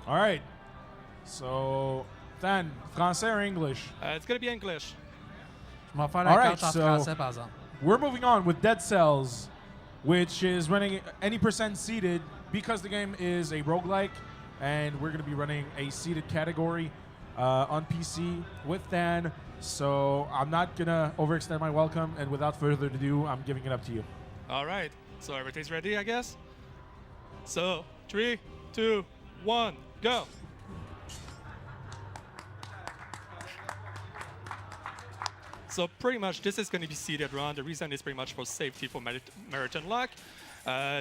All right. So, Thaan, français or English? It's going to be English. All right, so we're moving on with Dead Cells, which is running any percent seeded because the game is a roguelike, and we're going to be running a seeded category on PC with Thaan. So I'm not going to overextend my welcome, and without further ado, I'm giving it up to you. All right. So everything's ready, I guess? So 3, 2, 1, go. So pretty much this is going to be seeded run. The reason is pretty much for safety for marathon luck.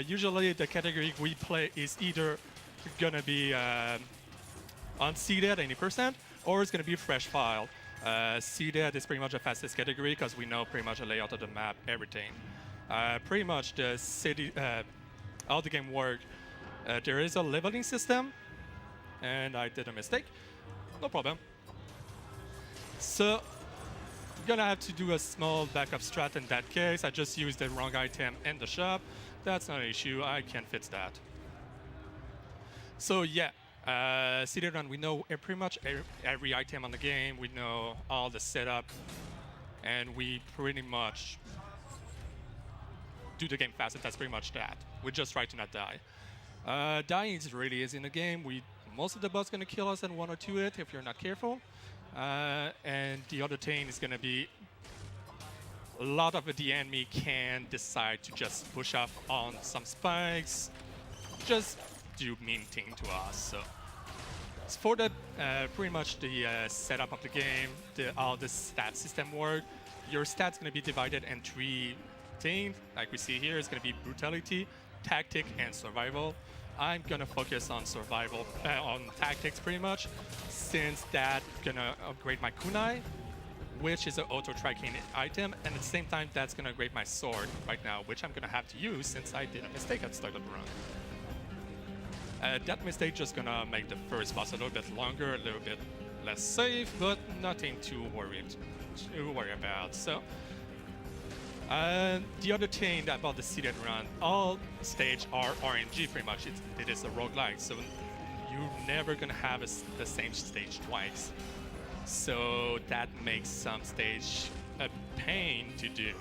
Usually the category we play is either going to be unseeded, any percent, or it's going to be fresh file. Seeded is pretty much the fastest category because we know pretty much the layout of the map, everything. Pretty much the city, how the game works. There is a leveling system, and I did a mistake. No problem. So I'm gonna have to do a small backup strat in that case. I just used the wrong item in the shop. That's not an issue, I can fix that. So yeah, seeded run, we know pretty much every item on the game. We know all the setup, and we pretty much do the game fast, and that's pretty much that. We just try to not die. Dying is really easy in the game. Most of the bots gonna kill us in 1 or 2 hits if you're not careful. And the other thing is gonna be a lot of the enemy can decide to just push up on some spikes, just do mean thing to us. So for that, pretty much the setup of the game, how the stat system work. Your stats gonna be divided in 3 things, like we see here. It's gonna be brutality, tactic, and survival. I'm gonna focus on survival, on tactics pretty much, since that's gonna upgrade my kunai, which is an auto-tracking item, and at the same time that's gonna upgrade my sword right now, which I'm gonna have to use since I did a mistake at the start of the run. That mistake just gonna make the first boss a little bit longer, a little bit less safe, but nothing to worry about. So the other thing about the seeded run, all stages are RNG pretty much. It is a roguelike, so you're never gonna have the same stage twice. So that makes some stage a pain to do,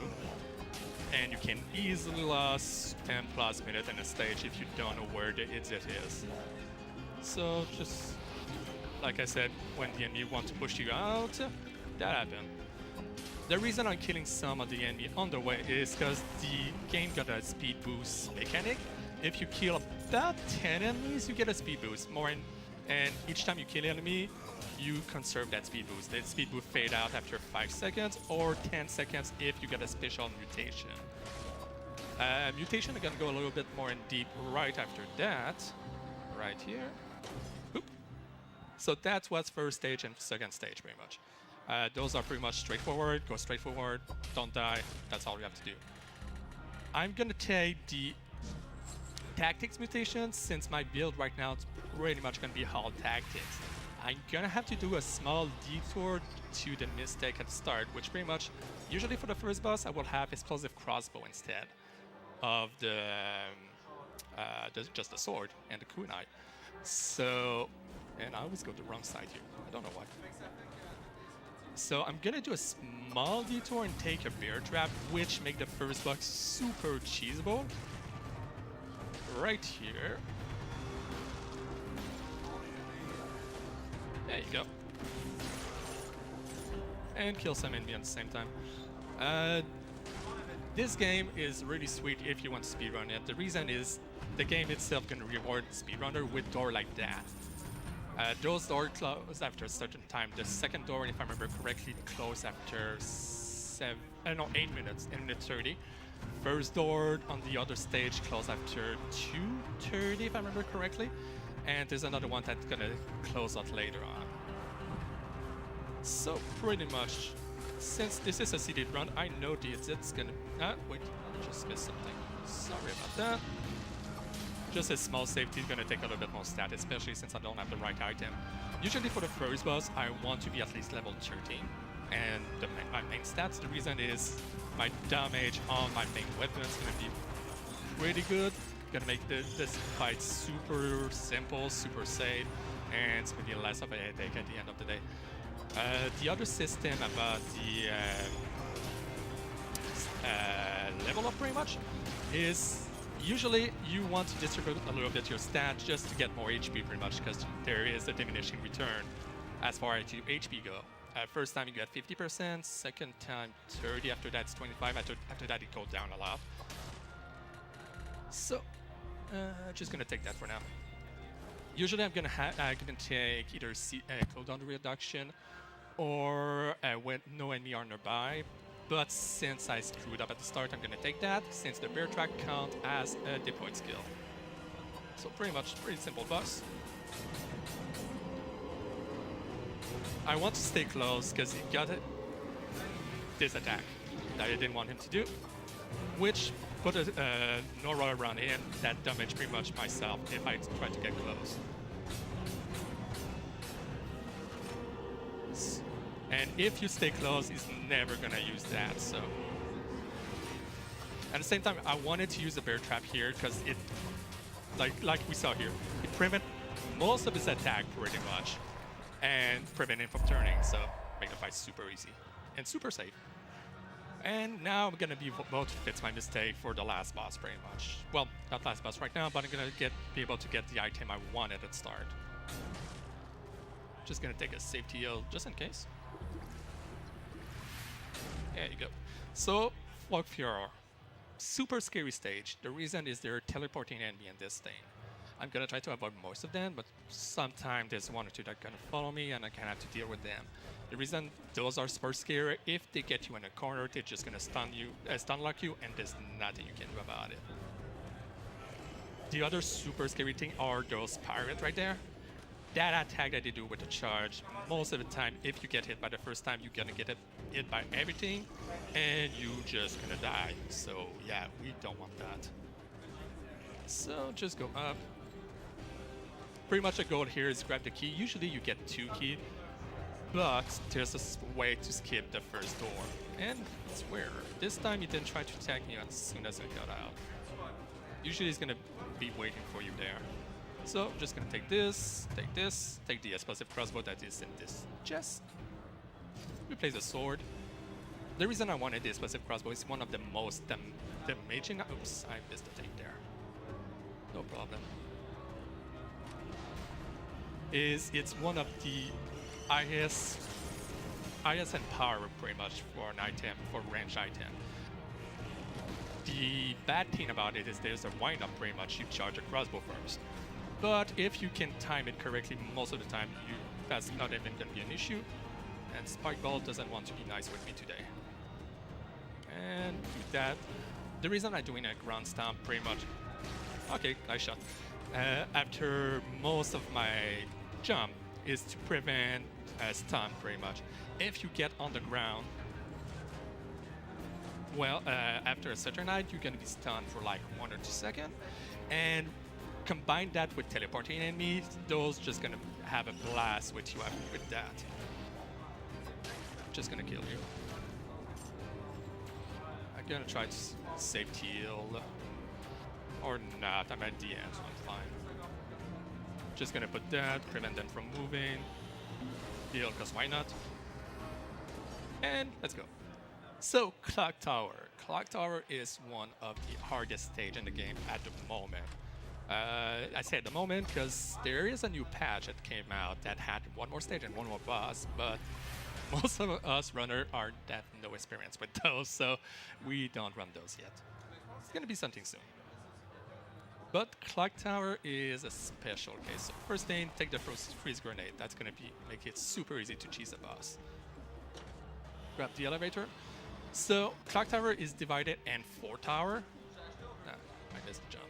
and you can easily lose 10+ minutes in a stage if you don't know where the exit is. So just like I said, when the enemy want to push you out, that happens. The reason I'm killing some of the enemy on the way is because the game got a speed boost mechanic. If you kill about 10 enemies, you get a speed boost. And each time you kill an enemy, you conserve that speed boost. That speed boost fade out after 5 seconds or 10 seconds if you get a special mutation. Mutation, I'm gonna go a little bit more in deep right after that, right here. Oop. So that's what's first stage and second stage pretty much. Those are pretty much straightforward. Go straight forward, don't die. That's all you have to do. I'm gonna take the tactics mutation since my build right now is pretty much gonna be all tactics. I'm gonna have to do a small detour to the mistake at the start, which pretty much, usually for the first boss, I will have explosive crossbow instead of just the sword and the kunai. So, and I always go the wrong side here. I don't know why. So I'm gonna do a small detour and take a bear trap, which make the first box super cheesable. Right here. There you go. And kill some enemy at the same time. This game is really sweet if you want to speedrun it. The reason is the game itself can reward the speedrunner with door like that. Those doors close after a certain time. The second door, if I remember correctly, close after 8 minutes, 1 minute 30. First door on the other stage close after 2:30, if I remember correctly. And there's another one that's gonna close out later on. So pretty much, since this is a seeded run, I know the exit's gonna... wait, I just missed something. Sorry about that. just a small safety is gonna take a little bit more stat, especially since I don't have the right item. Usually for the first boss, I want to be at least level 13. And my main stats, the reason is my damage on my main weapon is gonna be pretty good. Gonna make this fight super simple, super safe, and it's gonna be less of a headache at the end of the day. The other system about the level up pretty much is usually you want to distribute a little bit your stats just to get more HP pretty much, because there is a diminishing return as far as your HP go. First time you get 50%, second time 30, after that it's 25, after that it goes down a lot. So, just gonna take that for now. Usually I'm gonna take either cooldown reduction or when no enemy are nearby. But since I screwed up at the start, I'm gonna take that, since the bear track count as a deployed skill. So pretty simple boss. I want to stay close because he got this attack that I didn't want him to do, which put a Nora around him that damaged pretty much myself if I try to get close. And if you stay close, he's never gonna use that, so. At the same time, I wanted to use the bear trap here because it, like we saw here, it prevent most of his attack pretty much, and prevent him from turning, so make the fight super easy and super safe. And now I'm gonna be able to fix my mistake for the last boss pretty much. Well, not last boss right now, but I'm gonna be able to get the item I wanted at the start. Just gonna take a safety heal just in case. There you go. So, Flock Furor. Super scary stage. The reason is they're teleporting enemy in this thing. I'm gonna try to avoid most of them, but sometimes there's one or two that are gonna follow me and I can have to deal with them. The reason those are super scary, if they get you in a corner, they're just gonna stun lock you, and there's nothing you can do about it. The other super scary thing are those pirates right there. That attack that they do with the charge, most of the time, if you get hit by the first time, you're gonna get hit by everything, and you just gonna die. So yeah, we don't want that. So just go up. Pretty much the goal here is grab the key. Usually you get 2 keys, but there's a way to skip the first door. And it's weird. This time he didn't try to attack me as soon as I got out. Usually he's gonna be waiting for you there. So I'm just gonna take the explosive crossbow that is in this chest. Replace the sword. The reason I wanted the explosive crossbow is one of the most damaging. Oops, I missed the thing there. No problem. It's one of the highest in power pretty much for an item, for a ranged item. The bad thing about it is there's a wind up pretty much. You charge a crossbow first. But if you can time it correctly, most of the time that's not even going to be an issue. And Spikeball doesn't want to be nice with me today. And do that. The reason I'm doing a ground stomp pretty much... Okay, nice shot. After most of my jump is to prevent a stun pretty much. If you get on the ground, well, after a certain height, you're going to be stunned for like 1 or 2 seconds. And combine that with teleporting enemies, those just gonna have a blast with you with that. Just gonna kill you. I'm gonna try to safety heal. Or not, I'm at the end, so I'm fine. Just gonna put that, prevent them from moving. Heal, because why not? And let's go. So, Clock Tower. Clock Tower is one of the hardest stages in the game at the moment. I say at the moment because there is a new patch that came out that had one more stage and one more boss, but most of us runners have no experience with those, so we don't run those yet. It's gonna be something soon. But Clock Tower is a special case. So first thing, take the freeze grenade. That's gonna make it super easy to cheese a boss. Grab the elevator. So Clock Tower is divided in 4 towers. Nah, I missed the jump.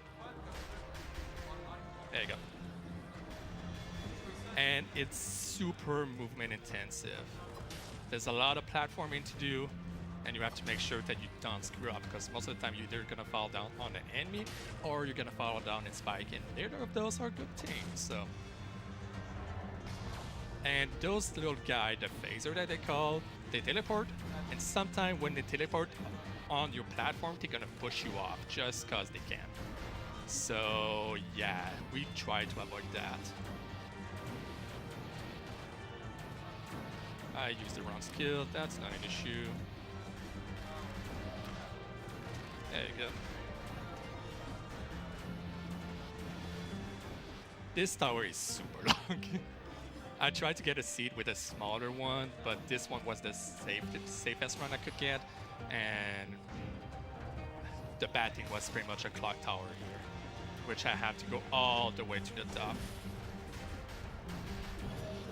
There you go. And it's super movement intensive. There's a lot of platforming to do. and you have to make sure that you don't screw up, because most of the time you're either gonna fall down on an enemy or you're gonna fall down and spike, and neither of those are good things. So, and those little guy, the phaser that they call, they teleport, and sometimes when they teleport on your platform, they're gonna push you off just cause they can. So yeah, we try to avoid that. I used the wrong skill, that's not an issue. There you go. This tower is super long. I tried to get a seat with a smaller one, but this one was the safest run I could get, and the bad thing was pretty much a clock tower here, which I have to go all the way to the top.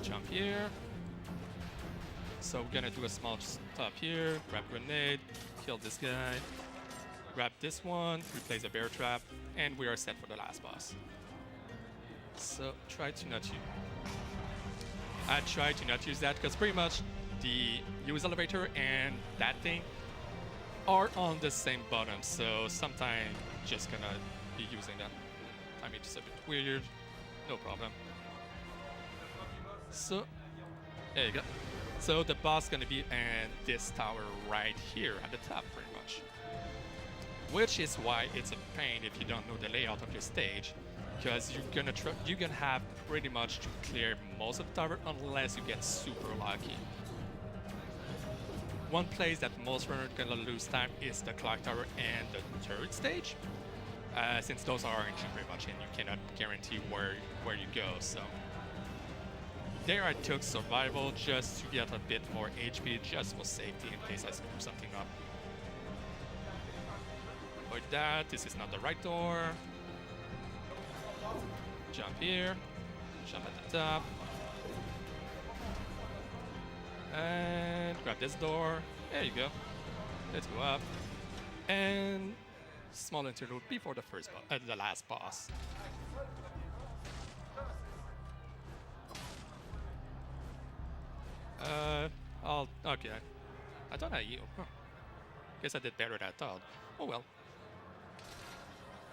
Jump here. So we're gonna do a small stop here, grab a grenade, kill this guy, grab this one, replace a bear trap, and we are set for the last boss. So try to not use. I try to not use that because pretty much the use elevator and that thing are on the same button, so sometimes just gonna be using that. I mean, it's a bit weird, no problem. So there you go. So the boss is gonna be in this tower right here at the top, pretty much. Which is why it's a pain if you don't know the layout of your stage, because you're gonna have pretty much to clear most of the tower unless you get super lucky. One place that most runners are gonna lose time is the clock tower and the third stage, since those are RNG pretty much, and you cannot guarantee where you go. So there I took survival just to get a bit more HP, just for safety in case I screw something up. Avoid that. This is not the right door. Jump here. Jump at the top. And grab this door. There you go. Let's go up. And small interlude before the the last boss. Okay. I thought I yield. Huh. Guess I did better than I thought. Oh well.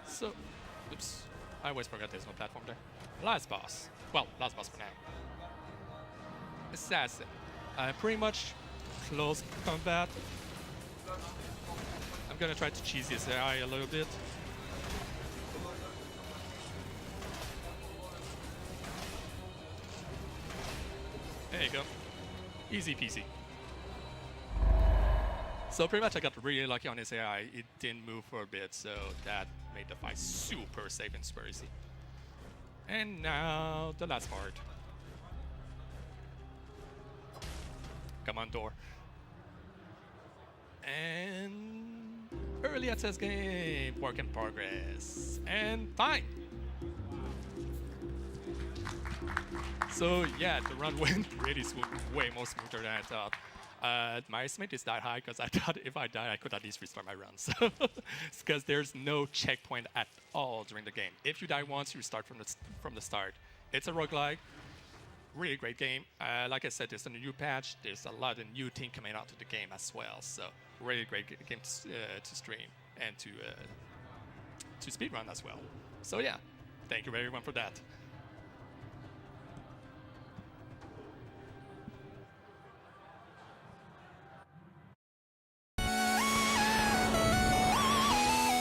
So, oops. I always forgot there's no platform there. Last boss. Well, last boss for now. Assassin. Pretty much close combat. I'm gonna try to cheese this AI a little bit. There you go. Easy peasy. So pretty much I got really lucky on this AI. It didn't move for a bit, so that made the fight super safe and super easy. And now the last part. Come on, door. And early access game, work in progress. And fine. So yeah, the run went really smooth, way more smoother than I thought. My estimate is that high because I thought if I die, I could at least restart my run. So, because there's no checkpoint at all during the game. If you die once, you start from the start. It's a roguelike, really great game. Like I said, there's a new patch. There's a lot of new things coming out to the game as well. So, really great game to stream and to speedrun as well. So yeah, thank you everyone for that.